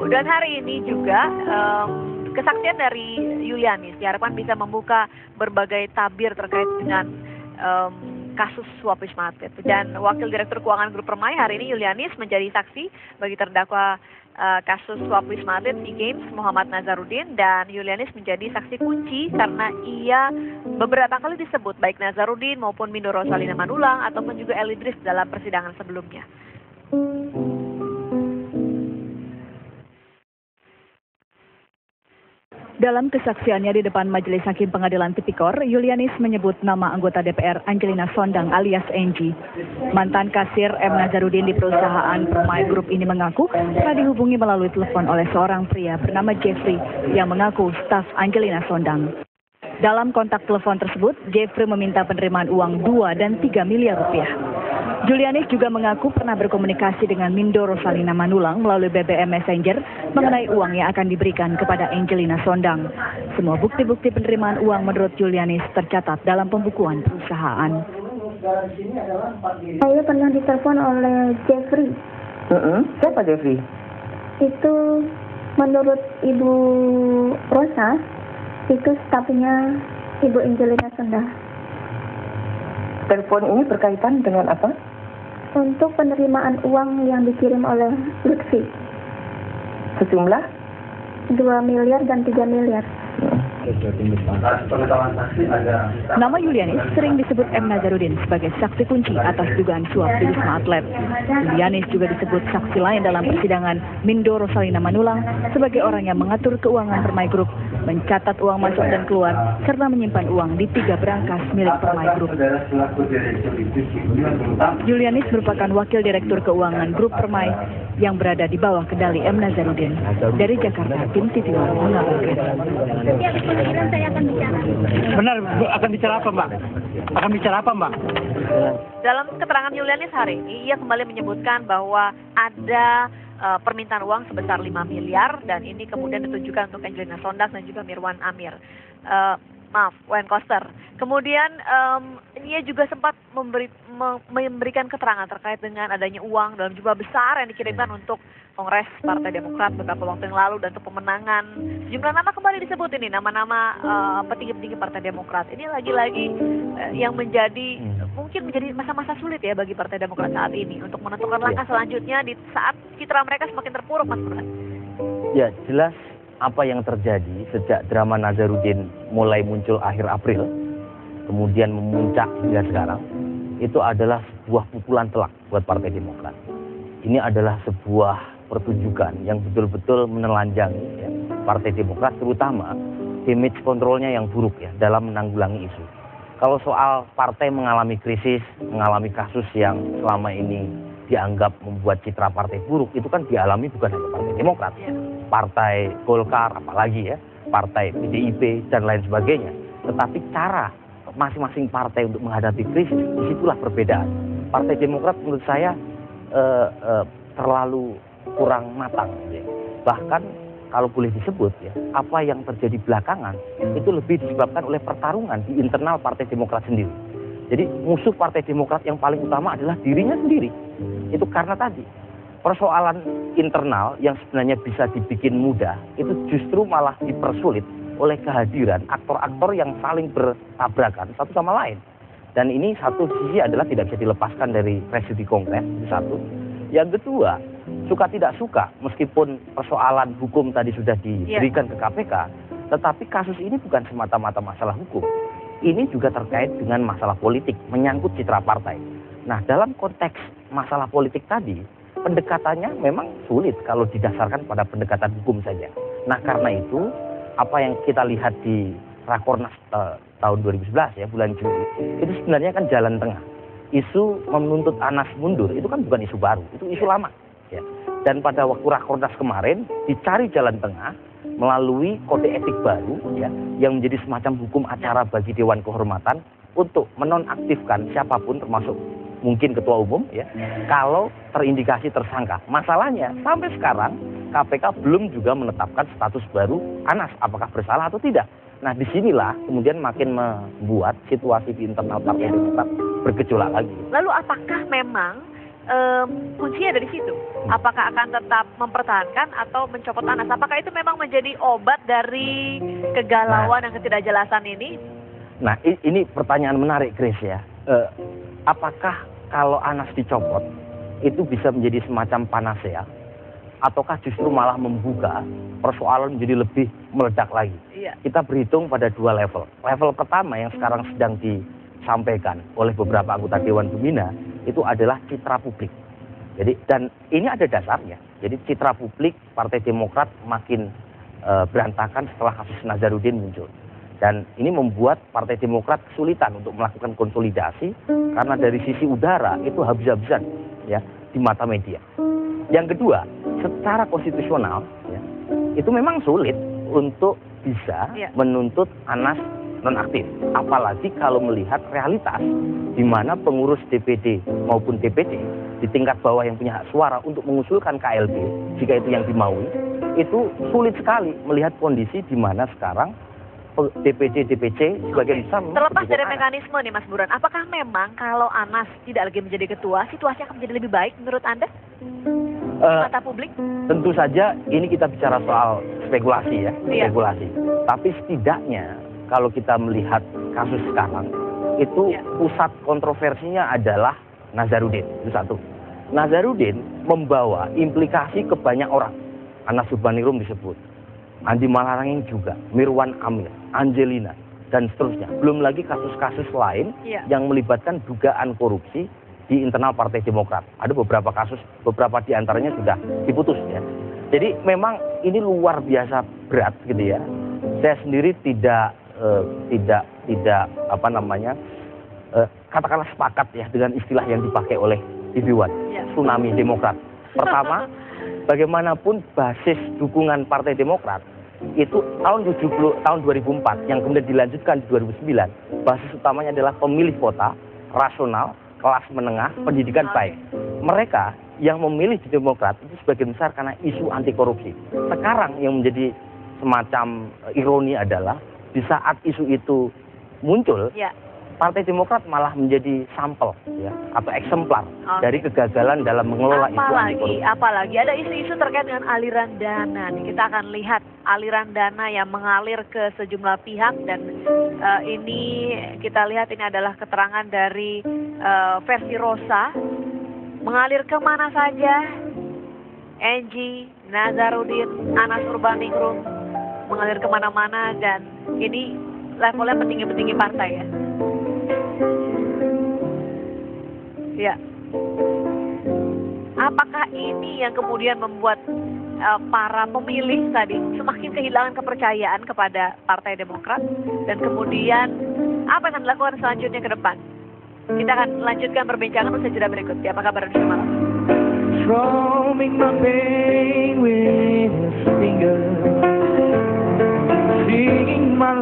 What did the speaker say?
Dan hari ini juga kesaksian dari Julianis diharapkan bisa membuka berbagai tabir terkait dengan kasus suap Wisma Atlet. Dan Wakil Direktur Keuangan Grup Permai hari ini Julianis menjadi saksi bagi terdakwa kasus suap Wisma Atlet SEA Games Muhammad Nazarudin, dan Julianis menjadi saksi kunci karena ia beberapa kali disebut baik Nazarudin maupun Mindo Rosalina Manulang ataupun juga El Idris dalam persidangan sebelumnya. Dalam kesaksiannya di depan Majelis Hakim Pengadilan Tipikor, Julianis menyebut nama anggota DPR Angelina Sondang alias Angie. Mantan kasir M. Nazarudin di perusahaan Permai Group ini mengaku telah dihubungi melalui telepon oleh seorang pria bernama Jeffrey yang mengaku staf Angelina Sondang. Dalam kontak telepon tersebut, Jeffrey meminta penerimaan uang 2 dan 3 miliar rupiah. Julianis juga mengaku pernah berkomunikasi dengan Mindo Rosalina Manulang melalui BBM Messenger mengenai uang yang akan diberikan kepada Angelina Sondang. Semua bukti-bukti penerimaan uang menurut Julianis tercatat dalam pembukuan perusahaan. Saya pernah ditelepon oleh Jeffrey. Siapa Jeffrey? Itu menurut Ibu Rosa, itu stafnya Ibu Angelina Sondang. Telepon ini berkaitan dengan apa? Untuk penerimaan uang yang dikirim oleh Lutfi. Sejumlah? 2 miliar dan 3 miliar. Nama Julianis sering disebut M. Nazarudin sebagai saksi kunci atas dugaan suap di Wisma Atlet. Julianis juga disebut saksi lain dalam persidangan Mindo Rosalina Manulang sebagai orang yang mengatur keuangan Permai Group, mencatat uang masuk dan keluar, serta menyimpan uang di 3 berangkas milik Permai Group. Julianis merupakan Wakil Direktur Keuangan Grup Permai yang berada di bawah kendali M. Nazarudin. Dari Jakarta, Tim TV mengabarkan. Saya akan bicara. Benar, akan bicara apa, Mbak? Akan bicara apa, Mbak? Dalam keterangan Julianis hari ini, ia kembali menyebutkan bahwa ada permintaan uang sebesar 5 miliar dan ini kemudian ditujukan untuk Angelina Sondang dan juga Mirwan Amir. Wayne Koster. Kemudian ia juga sempat memberikan keterangan terkait dengan adanya uang dalam jumlah besar yang dikirimkan untuk Kongres Partai Demokrat beberapa waktu yang lalu dan untuk pemenangan. Sejumlah nama kembali disebut ini, nama-nama petinggi-petinggi Partai Demokrat. Ini lagi-lagi yang mungkin menjadi masa-masa sulit ya bagi Partai Demokrat saat ini untuk menentukan langkah selanjutnya di saat citra mereka semakin terpuruk, Mas Burhan. Ya, jelas apa yang terjadi sejak drama Nazarudin mulai muncul akhir April, kemudian memuncak hingga sekarang, itu adalah sebuah pukulan telak buat Partai Demokrat. Ini adalah sebuah pertunjukan yang betul-betul menelanjangi ya, Partai Demokrat, terutama image kontrolnya yang buruk ya dalam menanggulangi isu. Kalau soal partai mengalami krisis, mengalami kasus yang selama ini dianggap membuat citra partai buruk, itu kan dialami bukan hanya Partai Demokrat, Partai Golkar, apalagi ya, Partai PDIP dan lain sebagainya. Tetapi cara masing-masing partai untuk menghadapi krisis, disitulah perbedaan. Partai Demokrat menurut saya terlalu kurang matang. Ya. Bahkan kalau boleh disebut ya, apa yang terjadi belakangan itu lebih disebabkan oleh pertarungan di internal Partai Demokrat sendiri. Jadi musuh Partai Demokrat yang paling utama adalah dirinya sendiri. Itu karena tadi persoalan internal yang sebenarnya bisa dibikin mudah itu justru malah dipersulit oleh kehadiran aktor-aktor yang saling bertabrakan satu sama lain. Dan ini satu sisi adalah tidak bisa dilepaskan dari presidi Kongres, satu. Yang kedua, suka tidak suka, meskipun persoalan hukum tadi sudah diberikan ke KPK, tetapi kasus ini bukan semata-mata masalah hukum. Ini juga terkait dengan masalah politik, menyangkut citra partai. Nah, dalam konteks masalah politik tadi, pendekatannya memang sulit kalau didasarkan pada pendekatan hukum saja. Nah, karena itu, apa yang kita lihat di Rakornas tahun 2011 ya, bulan Juli, itu sebenarnya kan jalan tengah. Isu menuntut Anas mundur itu kan bukan isu baru, itu isu lama. Ya. Dan pada waktu Rakornas kemarin dicari jalan tengah melalui kode etik baru ya, yang menjadi semacam hukum acara bagi Dewan Kehormatan untuk menonaktifkan siapapun termasuk mungkin ketua umum ya, kalau terindikasi tersangka. Masalahnya sampai sekarang KPK belum juga menetapkan status baru Anas apakah bersalah atau tidak. Nah, disinilah kemudian makin membuat situasi di internal Partai Demokrat bergejolak lagi. Lalu apakah memang kuncinya dari situ. Apakah akan tetap mempertahankan atau mencopot Anas? Apakah itu memang menjadi obat dari kegalauan dan ketidakjelasan ini? Nah, ini pertanyaan menarik, Grace ya. Apakah kalau Anas dicopot itu bisa menjadi semacam panacea, ataukah justru malah membuka persoalan menjadi lebih meledak lagi? Iya. Kita berhitung pada dua level. Level pertama yang sekarang sedang disampaikan oleh beberapa anggota Dewan Pembina itu adalah citra publik. Jadi, dan ini ada dasarnya. Jadi citra publik Partai Demokrat makin berantakan setelah kasus Nazarudin muncul. Dan ini membuat Partai Demokrat kesulitan untuk melakukan konsolidasi karena dari sisi udara itu habis-habisan ya di mata media. Yang kedua, secara konstitusional ya, itu memang sulit untuk bisa menuntut Anas nonaktif. Apalagi kalau melihat realitas di mana pengurus DPD maupun DPD di tingkat bawah yang punya hak suara untuk mengusulkan KLB, jika itu yang dimaui, itu sulit sekali melihat kondisi di mana sekarang DPD sebagian besar terlepas dari mekanisme nih Mas Burhan, apakah memang kalau Anas tidak lagi menjadi ketua, situasi akan menjadi lebih baik menurut Anda? Mata publik? Tentu saja ini kita bicara soal spekulasi ya, spekulasi. Tapi setidaknya kalau kita melihat kasus sekarang, itu pusat kontroversinya adalah Nazarudin, itu satu. Nazarudin membawa implikasi ke banyak orang. Anas Urbaningrum disebut, Andi Malarangeng juga, Mirwan Amir, Angelina, dan seterusnya. Belum lagi kasus-kasus lain yang melibatkan dugaan korupsi di internal Partai Demokrat. Ada beberapa kasus, beberapa diantaranya sudah diputus ya. Jadi memang ini luar biasa berat gitu ya. Saya sendiri tidak katakanlah sepakat ya dengan istilah yang dipakai oleh Iwan, tsunami Demokrat. Pertama, bagaimanapun basis dukungan Partai Demokrat itu tahun 2004 yang kemudian dilanjutkan di 2009, basis utamanya adalah pemilih kota, rasional, kelas menengah, pendidikan baik. Mereka yang memilih di Demokrat itu sebagian besar karena isu anti korupsi. Sekarang yang menjadi semacam ironi adalah di saat isu itu muncul, Partai Demokrat malah menjadi sampel ya, atau eksemplar dari kegagalan dalam mengelola isu anti korupsi. Apalagi ada isu-isu terkait dengan aliran dana. Nih, kita akan lihat aliran dana yang mengalir ke sejumlah pihak dan ini kita lihat ini adalah keterangan dari versi Rosa. Mengalir kemana saja? Enji, Nazarudin, Anas Urbaningrum mengalir kemana-mana dan ini levelnya petinggi-petinggi partai ya. Ya. Apakah ini yang kemudian membuat para pemilih tadi semakin kehilangan kepercayaan kepada Partai Demokrat dan kemudian apa yang akan dilakukan selanjutnya ke depan? Kita akan lanjutkan perbincangan usai jeda berikut. Apa kabar Indonesia Malam? Strumming my pain with his fingers, singing my